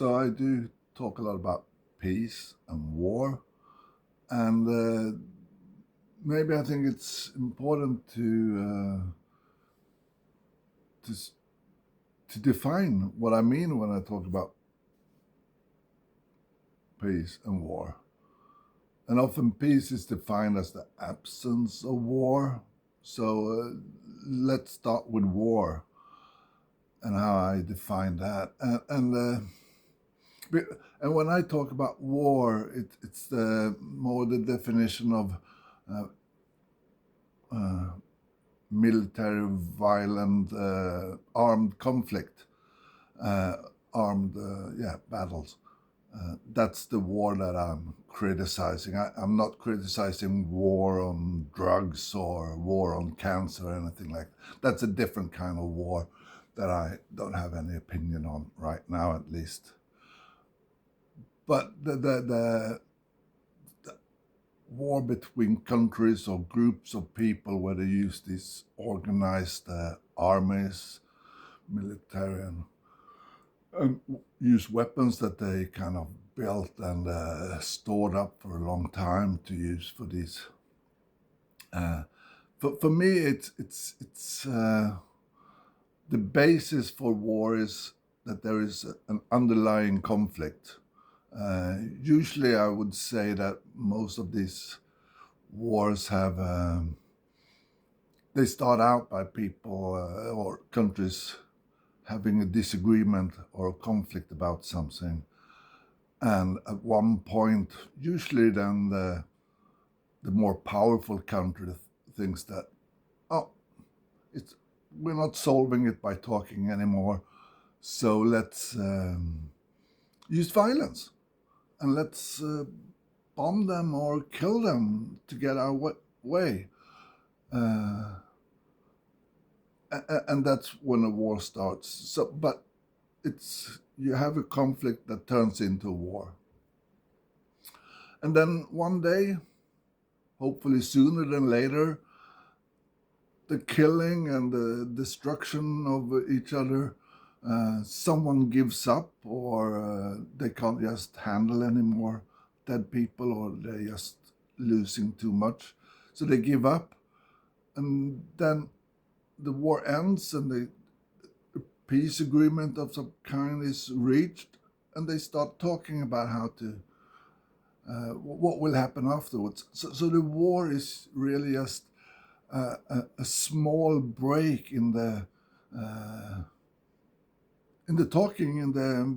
So I do talk a lot about peace and war, and maybe I think it's important to s- to define what I mean when I talk about peace and war. And often peace is defined as the absence of war. So let's start with war and how I define that. Be- and when I talk about war, it's more the definition of uh, uh, military, violent, armed conflict, uh, armed, battles. That's the war that I'm criticizing. I'm not criticizing war on drugs or war on cancer or anything like that. That's a different kind of war that I don't have any opinion on right now, at least. But the war between countries or groups of people where they use these organized armies, military, and use weapons that they kind of built and stored up for a long time to use for these. Uh, for me, it's the basis for war is that there is an underlying conflict. Usually, I would say that most of these wars have they start out by people or countries having a disagreement or a conflict about something, and at one point, usually then the more powerful country thinks that, oh, it's we're not solving it by talking anymore, so let's use violence and let's bomb them or kill them to get our way. Uh, and that's when a war starts. So, but it's you have a conflict that turns into war, and then one day, hopefully sooner than later, the killing and the destruction of each other, someone gives up, or they can't just handle anymore dead people, or they're just losing too much, so they give up, and then the war ends, and the peace agreement of some kind is reached, and they start talking about how to what will happen afterwards. So the war is really just a small break uh, in the talking, in the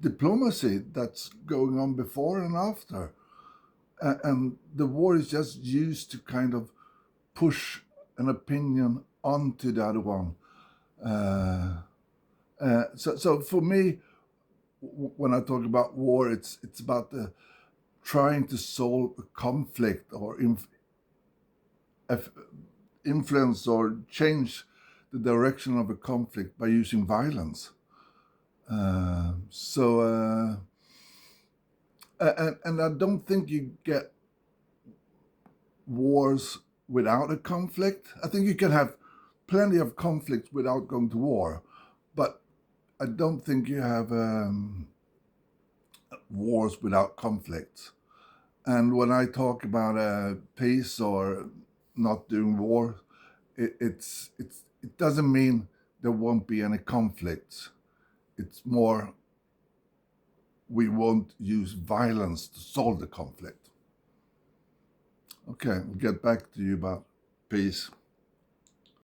diplomacy that's going on before and after. And the war is just used to kind of push an opinion onto the other one. Uh, so for me, when I talk about war, it's about trying to solve a conflict or influence or change the direction of a conflict by using violence. And I don't think you get wars without a conflict. I think you can have plenty of conflicts without going to war, but I don't think you have wars without conflicts. And when I talk about peace or not doing war, it doesn't mean there won't be any conflicts. It's more we won't use violence to solve the conflict. Okay, we'll get back to you about peace.